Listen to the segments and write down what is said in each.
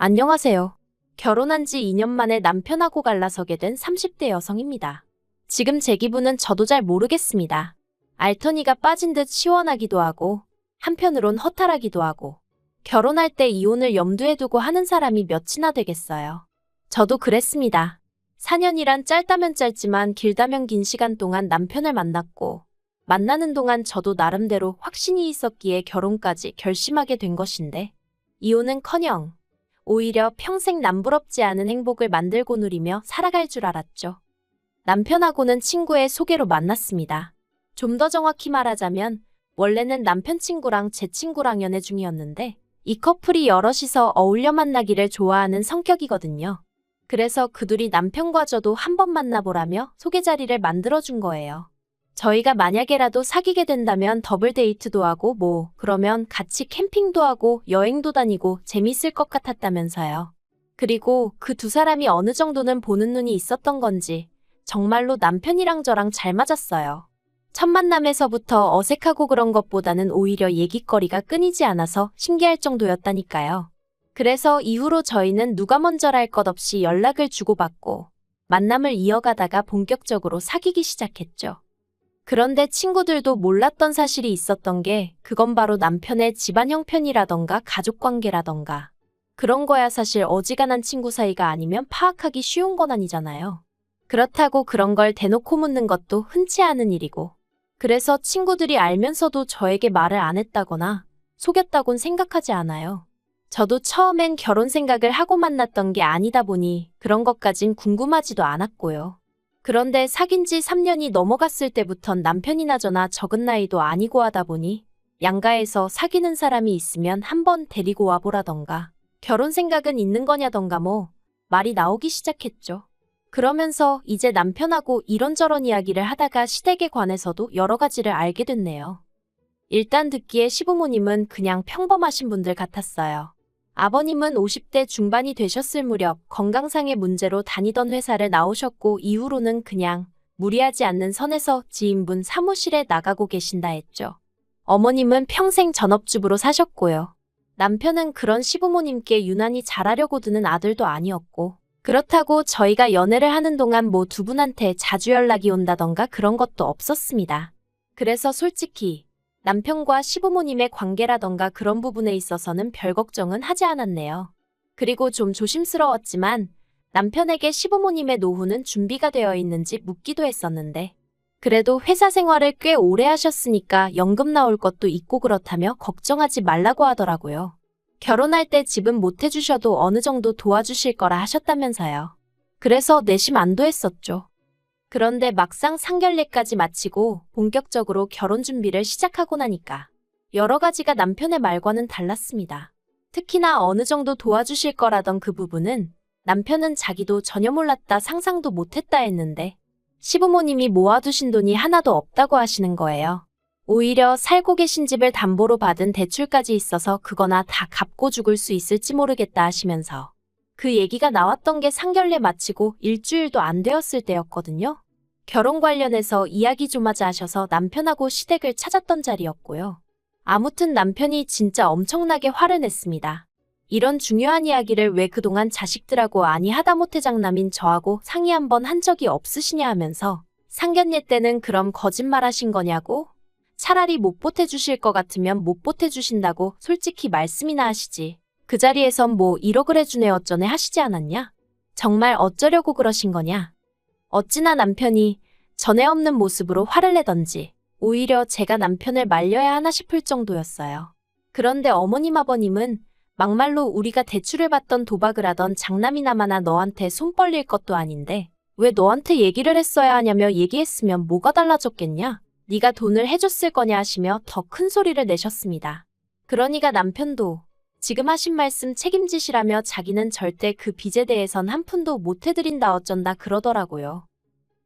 안녕하세요. 결혼한 지 2년 만에 남편하고 갈라서게 된 30대 여성입니다. 지금 제 기분은 저도 잘 모르겠습니다. 알터니가 빠진 듯 시원하기도 하고 한편으론 허탈하기도 하고 결혼할 때 이혼을 염두에 두고 하는 사람이 몇이나 되겠어요. 저도 그랬습니다. 4년이란 짧다면 짧지만 길다면 긴 시간 동안 남편을 만났고 만나는 동안 저도 나름대로 확신이 있었기에 결혼까지 결심하게 된 것인데 이혼은커녕 오히려 평생 남부럽지 않은 행복을 만들고 누리며 살아갈 줄 알았죠. 남편하고는 친구의 소개로 만났습니다. 좀 더 정확히 말하자면 원래는 남편 친구랑 제 친구랑 연애 중이었는데 이 커플이 여럿이서 어울려 만나기를 좋아하는 성격이거든요. 그래서 그둘이 남편과 저도 한번 만나보라며 소개 자리를 만들어준 거예요. 저희가 만약에라도 사귀게 된다면 더블 데이트도 하고 그러면 같이 캠핑도 하고 여행도 다니고 재밌을 것 같았다면서요. 그리고 그 두 사람이 어느 정도는 보는 눈이 있었던 건지 정말로 남편이랑 저랑 잘 맞았어요. 첫 만남에서부터 어색하고 그런 것보다는 오히려 얘기거리가 끊이지 않아서 신기할 정도였다니까요. 그래서 이후로 저희는 누가 먼저랄 것 없이 연락을 주고받고 만남을 이어가다가 본격적으로 사귀기 시작했죠. 그런데 친구들도 몰랐던 사실이 있었던 게 그건 바로 남편의 집안 형편이라던가 가족관계라던가 그런 거야 사실 어지간한 친구 사이가 아니면 파악하기 쉬운 건 아니잖아요. 그렇다고 그런 걸 대놓고 묻는 것도 흔치 않은 일이고 그래서 친구들이 알면서도 저에게 말을 안 했다거나 속였다곤 생각하지 않아요. 저도 처음엔 결혼 생각을 하고 만났던 게 아니다 보니 그런 것까진 궁금하지도 않았고요. 그런데 사귄 지 3년이 넘어갔을 때부턴 남편이나 저나 적은 나이도 아니고 하다 보니 양가에서 사귀는 사람이 있으면 한번 데리고 와보라던가 결혼 생각은 있는 거냐던가 말이 나오기 시작했죠. 그러면서 이제 남편하고 이런저런 이야기를 하다가 시댁에 관해서도 여러 가지를 알게 됐네요. 일단 듣기에 시부모님은 그냥 평범하신 분들 같았어요. 아버님은 50대 중반이 되셨을 무렵 건강상의 문제로 다니던 회사를 나오셨고 이후로는 그냥 무리하지 않는 선에서 지인분 사무실에 나가고 계신다 했죠. 어머님은 평생 전업주부로 사셨고요. 남편은 그런 시부모님께 유난히 잘하려고 드는 아들도 아니었고 그렇다고 저희가 연애를 하는 동안 두 분한테 자주 연락이 온다던가 그런 것도 없었습니다. 그래서 솔직히 남편과 시부모님의 관계라던가 그런 부분에 있어서는 별 걱정은 하지 않았네요. 그리고 좀 조심스러웠지만 남편에게 시부모님의 노후는 준비가 되어 있는지 묻기도 했었는데 그래도 회사 생활을 꽤 오래 하셨으니까 연금 나올 것도 있고 그렇다며 걱정하지 말라고 하더라고요. 결혼할 때 집은 못 해주셔도 어느 정도 도와주실 거라 하셨다면서요. 그래서 내심 안도했었죠. 그런데 막상 상견례까지 마치고 본격적으로 결혼 준비를 시작하고 나니까 여러 가지가 남편의 말과는 달랐습니다. 특히나 어느 정도 도와주실 거라던 그 부분은 남편은 자기도 전혀 몰랐다 상상도 못했다 했는데 시부모님이 모아두신 돈이 하나도 없다고 하시는 거예요. 오히려 살고 계신 집을 담보로 받은 대출까지 있어서 그거나 다 갚고 죽을 수 있을지 모르겠다 하시면서 그 얘기가 나왔던 게 상견례 마치고 일주일도 안 되었을 때였거든요. 결혼 관련해서 이야기 좀 하자 하셔서 남편하고 시댁을 찾았던 자리였고요. 아무튼 남편이 진짜 엄청나게 화를 냈습니다. 이런 중요한 이야기를 왜 그동안 자식들하고 아니 하다못해 장남인 저하고 상의 한번 한 적이 없으시냐 하면서 상견례 때는 그럼 거짓말하신 거냐고? 차라리 못 보태주실 것 같으면 못 보태주신다고 솔직히 말씀이나 하시지. 그 자리에선 1억 그래 주네 어쩌네 하시지 않았냐? 정말 어쩌려고 그러신 거냐? 어찌나 남편이 전에 없는 모습으로 화를 내던지 오히려 제가 남편을 말려야 하나 싶을 정도였어요. 그런데 어머님 아버님은 막말로 우리가 대출을 받던 도박을 하던 장남이나마나 너한테 손 벌릴 것도 아닌데 왜 너한테 얘기를 했어야 하냐며 얘기했으면 뭐가 달라졌겠냐? 네가 돈을 해줬을 거냐 하시며 더 큰 소리를 내셨습니다. 그러니까 남편도 지금 하신 말씀 책임지시라며 자기는 절대 그 빚에 대해선 한 푼도 못 해드린다 어쩐다 그러더라고요.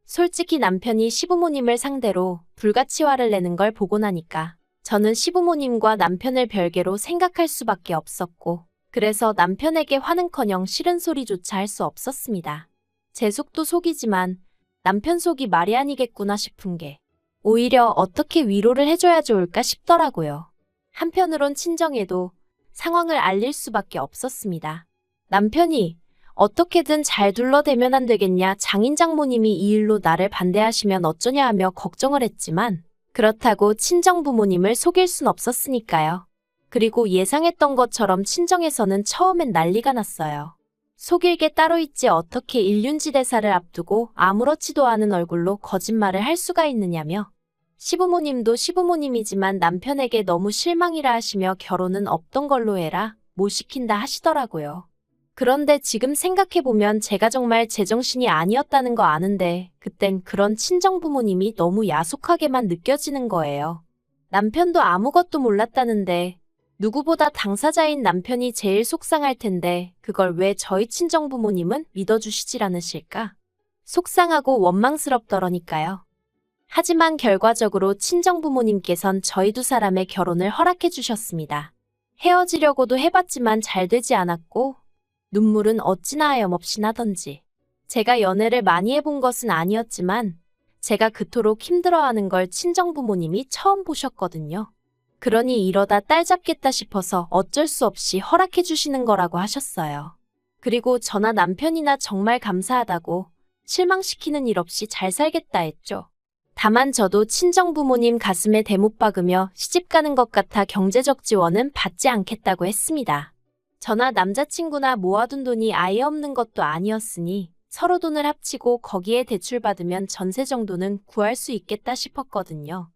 솔직히 남편이 시부모님을 상대로 불같이 화를 내는 걸 보고 나니까 저는 시부모님과 남편을 별개로 생각할 수밖에 없었고 그래서 남편에게 화는커녕 싫은 소리조차 할 수 없었습니다. 제 속도 속이지만 남편 속이 말이 아니겠구나 싶은 게 오히려 어떻게 위로를 해줘야 좋을까 싶더라고요. 한편으론 친정에도 상황을 알릴 수밖에 없었습니다. 남편이 어떻게든 잘 둘러대면 안 되겠냐, 장인 장모님이 이 일로 나를 반대하시면 어쩌냐 하며 걱정을 했지만 그렇다고 친정 부모님을 속일 순 없었으니까요. 그리고 예상했던 것처럼 친정에서는 처음엔 난리가 났어요. 속일 게 따로 있지 어떻게 일륜지 대사를 앞두고 아무렇지도 않은 얼굴로 거짓말을 할 수가 있느냐며 시부모님도 시부모님이지만 남편에게 너무 실망이라 하시며 결혼은 없던 걸로 해라, 못 시킨다 하시더라고요. 그런데 지금 생각해보면 제가 정말 제정신이 아니었다는 거 아는데 그땐 그런 친정 부모님이 너무 야속하게만 느껴지는 거예요. 남편도 아무것도 몰랐다는데 누구보다 당사자인 남편이 제일 속상할 텐데 그걸 왜 저희 친정 부모님은 믿어주시질 않으실까? 속상하고 원망스럽더러니까요. 하지만 결과적으로 친정 부모님께선 저희 두 사람의 결혼을 허락해 주셨습니다. 헤어지려고도 해봤지만 잘 되지 않았고 눈물은 어찌나 하염없이 나던지. 제가 연애를 많이 해본 것은 아니었지만 제가 그토록 힘들어하는 걸 친정 부모님이 처음 보셨거든요. 그러니 이러다 딸 잡겠다 싶어서 어쩔 수 없이 허락해 주시는 거라고 하셨어요. 그리고 저나 남편이나 정말 감사하다고 실망시키는 일 없이 잘 살겠다 했죠. 다만 저도 친정 부모님 가슴에 대못 박으며 시집 가는 것 같아 경제적 지원은 받지 않겠다고 했습니다. 저나 남자친구나 모아둔 돈이 아예 없는 것도 아니었으니 서로 돈을 합치고 거기에 대출받으면 전세 정도는 구할 수 있겠다 싶었거든요.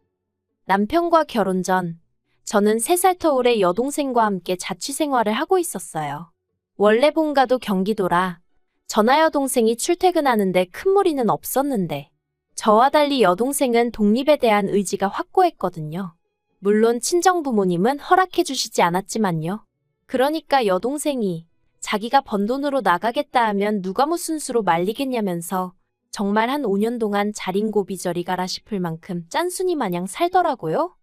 남편과 결혼 전 저는 3살 터울의 여동생과 함께 자취생활을 하고 있었어요. 원래 본가도 경기도라 저나 여동생이 출퇴근하는데 큰 무리는 없었는데 저와 달리 여동생은 독립에 대한 의지가 확고했거든요. 물론 친정 부모님은 허락해 주시지 않았지만요. 그러니까 여동생이 자기가 번 돈으로 나가겠다 하면 누가 무슨 수로 말리겠냐면서 정말 한 5년 동안 자린고비 저리 가라 싶을 만큼 짠순이 마냥 살더라고요.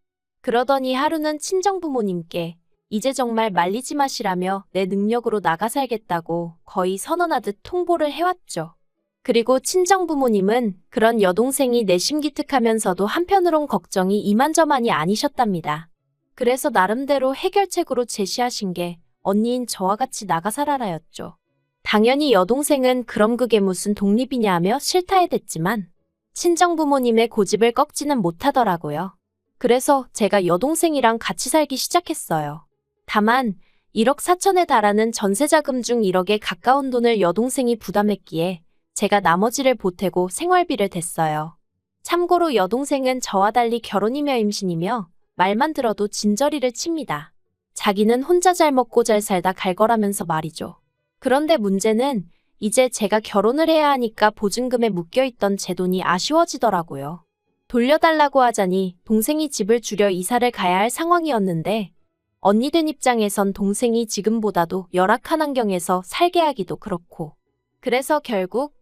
그러더니 하루는 친정 부모님께 이제 정말 말리지 마시라며 내 능력으로 나가 살겠다고 거의 선언하듯 통보를 해왔죠. 그리고 친정 부모님은 그런 여동생이 내심 기특하면서도 한편으론 걱정이 이만저만이 아니셨답니다. 그래서 나름대로 해결책으로 제시하신 게 언니인 저와 같이 나가 살아라였죠. 당연히 여동생은 그럼 그게 무슨 독립이냐 하며 싫다 해댔지만 친정 부모님의 고집을 꺾지는 못하더라고요. 그래서 제가 여동생이랑 같이 살기 시작했어요. 다만 1억 4천에 달하는 전세자금 중 1억에 가까운 돈을 여동생이 부담했기에 제가 나머지를 보태고 생활비를 댔어요. 참고로 여동생은 저와 달리 결혼이며 임신이며 말만 들어도 진저리를 칩니다. 자기는 혼자 잘 먹고 잘 살다 갈 거라면서 말이죠. 그런데 문제는 이제 제가 결혼을 해야 하니까 보증금에 묶여있던 제 돈이 아쉬워지더라고요. 돌려달라고 하자니 동생이 집을 줄여 이사를 가야 할 상황이었는데 언니된 입장에선 동생이 지금보다도 열악한 환경에서 살게 하기도 그렇고 그래서 결국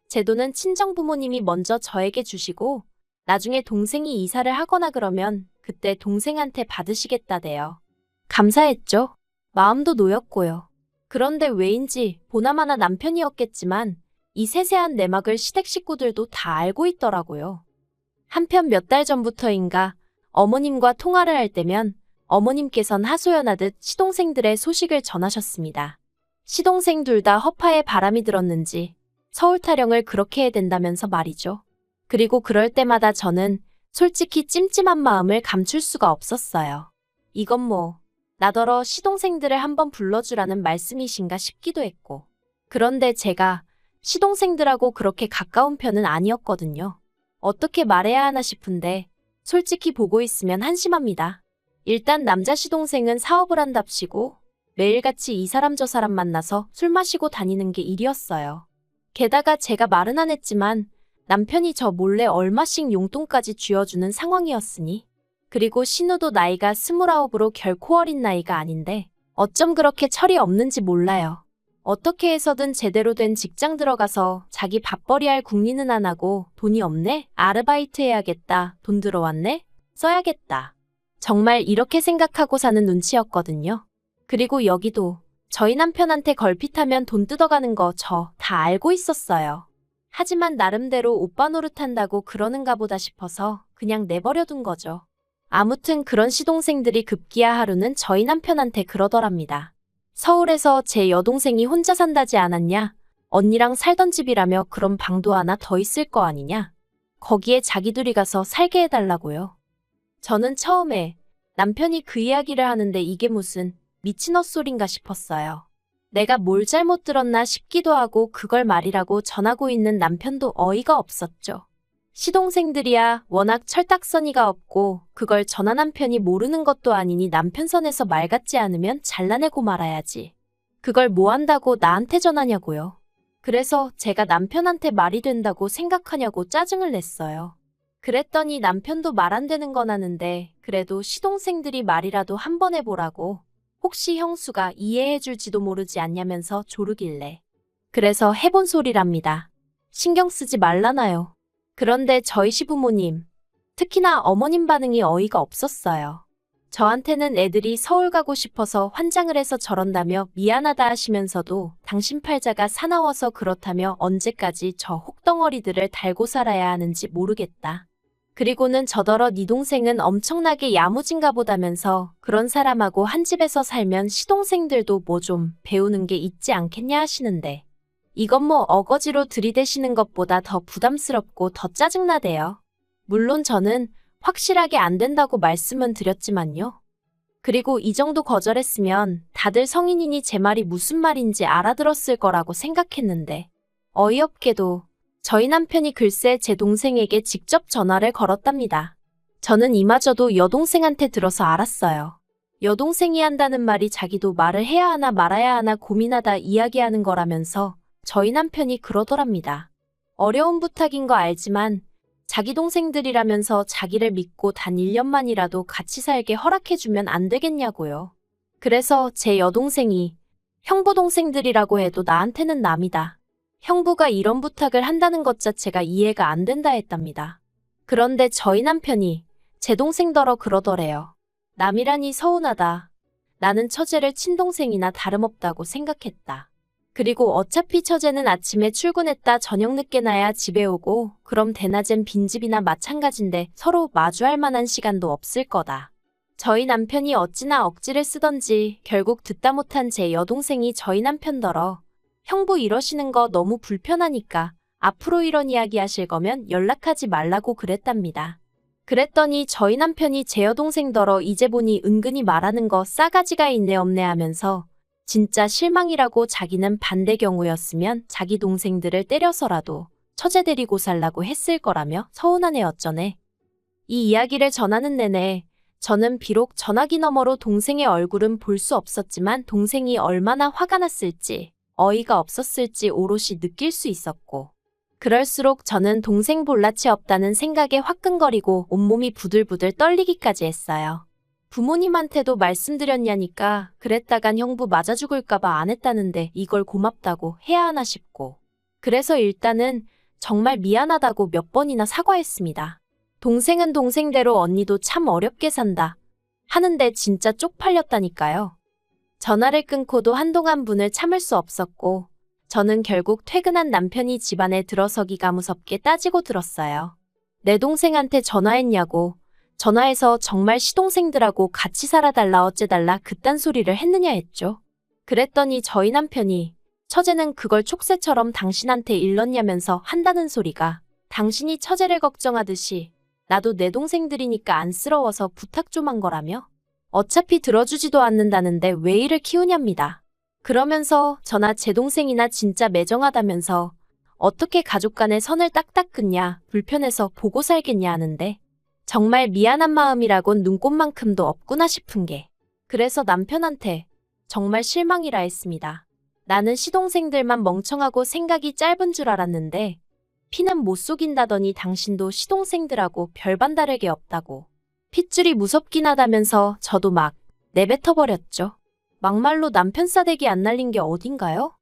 제 돈은 친정 부모님이 먼저 저에게 주시고 나중에 동생이 이사를 하거나 그러면 그때 동생한테 받으시겠다대요. 감사했죠. 마음도 놓였고요. 그런데 왜인지 보나마나 남편이었겠지만 이 세세한 내막을 시댁 식구들도 다 알고 있더라고요. 한편 몇 달 전부터인가 어머님과 통화를 할 때면 어머님께선 하소연하듯 시동생들의 소식을 전하셨습니다. 시동생 둘 다 허파에 바람이 들었는지 서울 타령을 그렇게 해야 된다면서 말이죠. 그리고 그럴 때마다 저는 솔직히 찜찜한 마음을 감출 수가 없었어요. 이건 뭐 나더러 시동생들을 한번 불러주라는 말씀이신가 싶기도 했고 그런데 제가 시동생들하고 그렇게 가까운 편은 아니었거든요. 어떻게 말해야 하나 싶은데 솔직히 보고 있으면 한심합니다. 일단 남자 시동생은 사업을 한답시고 매일같이 이 사람 저 사람 만나서 술 마시고 다니는 게 일이었어요. 게다가 제가 말은 안 했지만 남편이 저 몰래 얼마씩 용돈까지 쥐어주는 상황이었으니 그리고 신우도 나이가 29으로 결코 어린 나이가 아닌데 어쩜 그렇게 철이 없는지 몰라요. 어떻게 해서든 제대로 된 직장 들어가서 자기 밥벌이 할 궁리는 안 하고 돈이 없네? 아르바이트 해야겠다. 돈 들어왔네? 써야겠다. 정말 이렇게 생각하고 사는 눈치였거든요. 그리고 여기도 저희 남편한테 걸핏하면 돈 뜯어가는 거 저 다 알고 있었어요. 하지만 나름대로 오빠 노릇한다고 그러는가 보다 싶어서 그냥 내버려둔 거죠. 아무튼 그런 시동생들이 급기야 하루는 저희 남편한테 그러더랍니다. 서울에서 제 여동생이 혼자 산다지 않았냐? 언니랑 살던 집이라며 그럼 방도 하나 더 있을 거 아니냐? 거기에 자기들이 가서 살게 해달라고요. 저는 처음에 남편이 그 이야기를 하는데 이게 무슨 미친 헛소린가 싶었어요. 내가 뭘 잘못 들었나 싶기도 하고 그걸 말이라고 전하고 있는 남편도 어이가 없었죠. 시동생들이야 워낙 철딱서니가 없고 그걸 전화 남편이 모르는 것도 아니니 남편 선에서 말 같지 않으면 잘라내고 말아야지. 그걸 뭐 한다고 나한테 전하냐고요. 그래서 제가 남편한테 말이 된다고 생각하냐고 짜증을 냈어요. 그랬더니 남편도 말 안 되는 건 아는데 그래도 시동생들이 말이라도 한번 해보라고 혹시 형수가 이해해줄지도 모르지 않냐면서 조르길래 그래서 해본 소리랍니다. 신경 쓰지 말라나요. 그런데 저희 시부모님, 특히나 어머님 반응이 어이가 없었어요. 저한테는 애들이 서울 가고 싶어서 환장을 해서 저런다며 미안하다 하시면서도 당신 팔자가 사나워서 그렇다며 언제까지 저 혹덩어리들을 달고 살아야 하는지 모르겠다. 그리고는 저더러 네 동생은 엄청나게 야무진가 보다면서 그런 사람하고 한 집에서 살면 시동생들도 뭐 좀 배우는 게 있지 않겠냐 하시는데 이건 뭐 어거지로 들이대시는 것보다 더 부담스럽고 더 짜증나대요. 물론 저는 확실하게 안 된다고 말씀은 드렸지만요. 그리고 이 정도 거절했으면 다들 성인이니 제 말이 무슨 말인지 알아들었을 거라고 생각했는데 어이없게도 저희 남편이 글쎄 제 동생에게 직접 전화를 걸었답니다. 저는 이마저도 여동생한테 들어서 알았어요. 여동생이 한다는 말이 자기도 말을 해야 하나 말아야 하나 고민하다 이야기하는 거라면서 저희 남편이 그러더랍니다. 어려운 부탁인 거 알지만 자기 동생들이라면서 자기를 믿고 단 1년만이라도 같이 살게 허락해주면 안 되겠냐고요. 그래서 제 여동생이 형부 동생들이라고 해도 나한테는 남이다. 형부가 이런 부탁을 한다는 것 자체가 이해가 안 된다 했답니다. 그런데 저희 남편이 제 동생더러 그러더래요. 남이라니 서운하다. 나는 처제를 친동생이나 다름없다고 생각했다. 그리고 어차피 처제는 아침에 출근했다 저녁 늦게 나야 집에 오고 그럼 대낮엔 빈집이나 마찬가지인데 서로 마주할 만한 시간도 없을 거다. 저희 남편이 어찌나 억지를 쓰던지 결국 듣다 못한 제 여동생이 저희 남편더러 형부 이러시는 거 너무 불편하니까 앞으로 이런 이야기 하실 거면 연락하지 말라고 그랬답니다. 그랬더니 저희 남편이 제 여동생더러 이제 보니 은근히 말하는 거 싸가지가 있네 없네 하면서 진짜 실망이라고 자기는 반대 경우였으면 자기 동생들을 때려서라도 처제 데리고 살라고 했을 거라며 서운하네 어쩌네. 이 이야기를 전하는 내내 저는 비록 전화기 너머로 동생의 얼굴은 볼 수 없었지만 동생이 얼마나 화가 났을지 어이가 없었을지 오롯이 느낄 수 있었고 그럴수록 저는 동생 볼낯이 없다는 생각에 화끈거리고 온몸이 부들부들 떨리기까지 했어요. 부모님한테도 말씀드렸냐니까 그랬다간 형부 맞아 죽을까봐 안 했다는데 이걸 고맙다고 해야 하나 싶고 그래서 일단은 정말 미안하다고 몇 번이나 사과했습니다. 동생은 동생대로 언니도 참 어렵게 산다 하는데 진짜 쪽팔렸다니까요. 전화를 끊고도 한동안 분을 참을 수 없었고 저는 결국 퇴근한 남편이 집안에 들어서기가 무섭게 따지고 들었어요. 내 동생한테 전화했냐고 전화해서 정말 시동생들하고 같이 살아달라 어째달라 그딴 소리를 했느냐 했죠. 그랬더니 저희 남편이 처제는 그걸 촉새처럼 당신한테 일렀냐면서 한다는 소리가 당신이 처제를 걱정하듯이 나도 내 동생들이니까 안쓰러워서 부탁 좀 한 거라며 어차피 들어주지도 않는다는데 왜 이를 키우냐입니다. 그러면서 저나 제 동생이나 진짜 매정하다면서 어떻게 가족 간의 선을 딱딱 긋냐 불편해서 보고 살겠냐 하는데 정말 미안한 마음이라곤 눈꽃만큼도 없구나 싶은 게 그래서 남편한테 정말 실망이라 했습니다. 나는 시동생들만 멍청하고 생각이 짧은 줄 알았는데 피는 못 속인다더니 당신도 시동생들하고 별반 다르게 없다고. 핏줄이 무섭긴 하다면서 저도 막 내뱉어버렸죠. 막말로 남편 싸대기 안 날린 게 어딘가요?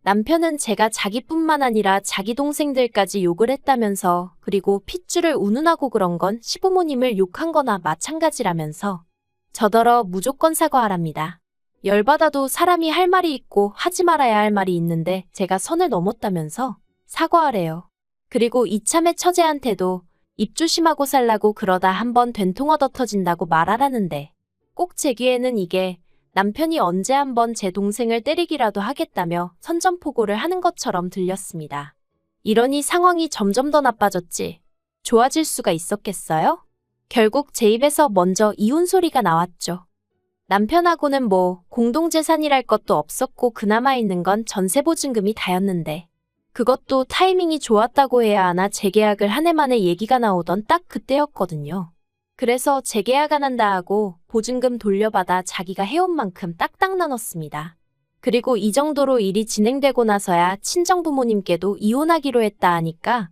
남편은 제가 자기뿐만 아니라 자기 동생들까지 욕을 했다면서 그리고 핏줄을 운운하고 그런 건 시부모님을 욕한 거나 마찬가지라면서 저더러 무조건 사과하랍니다. 열받아도 사람이 할 말이 있고 하지 말아야 할 말이 있는데 제가 선을 넘었다면서 사과하래요. 그리고 이참에 처제한테도 입 조심하고 살라고 그러다 한번 된통 얻어 터진다고 말하라는데 꼭 제 귀에는 이게 남편이 언제 한번 제 동생을 때리기라도 하겠다며 선전포고를 하는 것처럼 들렸습니다. 이러니 상황이 점점 더 나빠졌지. 좋아질 수가 있었겠어요? 결국 제 입에서 먼저 이혼 소리가 나왔죠. 남편하고는 뭐 공동재산이랄 것도 없었고 그나마 있는 건 전세보증금이 다였는데 그것도 타이밍이 좋았다고 해야 하나 재계약을 한 해 만에 얘기가 나오던 딱 그때였거든요. 그래서 재계약 안 한다 하고 보증금 돌려받아 자기가 해온 만큼 딱딱 나눴습니다. 그리고 이 정도로 일이 진행되고 나서야 친정부모님께도 이혼하기로 했다 하니까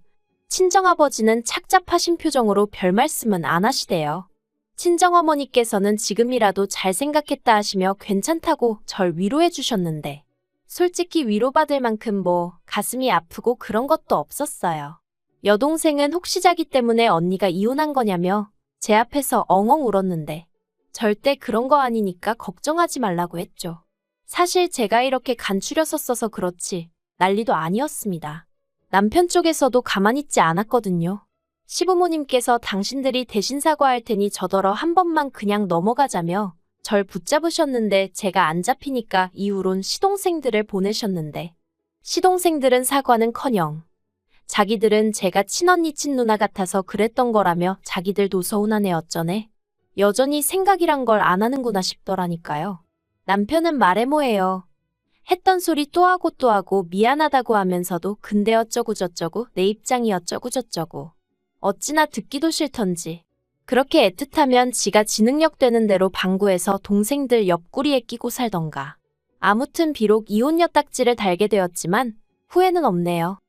친정아버지는 착잡하신 표정으로 별 말씀은 안 하시대요. 친정어머니께서는 지금이라도 잘 생각했다 하시며 괜찮다고 절 위로해 주셨는데 솔직히 위로받을 만큼 뭐 가슴이 아프고 그런 것도 없었어요. 여동생은 혹시 자기 때문에 언니가 이혼한 거냐며 제 앞에서 엉엉 울었는데 절대 그런 거 아니니까 걱정하지 말라고 했죠. 사실 제가 이렇게 간추려서 써서 그렇지 난리도 아니었습니다. 남편 쪽에서도 가만히 있지 않았거든요. 시부모님께서 당신들이 대신 사과할 테니 저더러 한 번만 그냥 넘어가자며 절 붙잡으셨는데 제가 안 잡히니까 이후론 시동생들을 보내셨는데 시동생들은 사과는커녕 자기들은 제가 친언니 친누나 같아서 그랬던 거라며 자기들도 서운하네 어쩌네. 여전히 생각이란 걸 안 하는구나 싶더라니까요. 남편은 말해 뭐해요. 했던 소리 또 하고 또 하고 미안하다고 하면서도 근데 어쩌고 저쩌고 내 입장이 어쩌고 저쩌고 어찌나 듣기도 싫던지. 그렇게 애틋하면 지가 지능력 되는 대로 방구해서 동생들 옆구리에 끼고 살던가. 아무튼 비록 이혼 엿딱지를 달게 되었지만 후회는 없네요.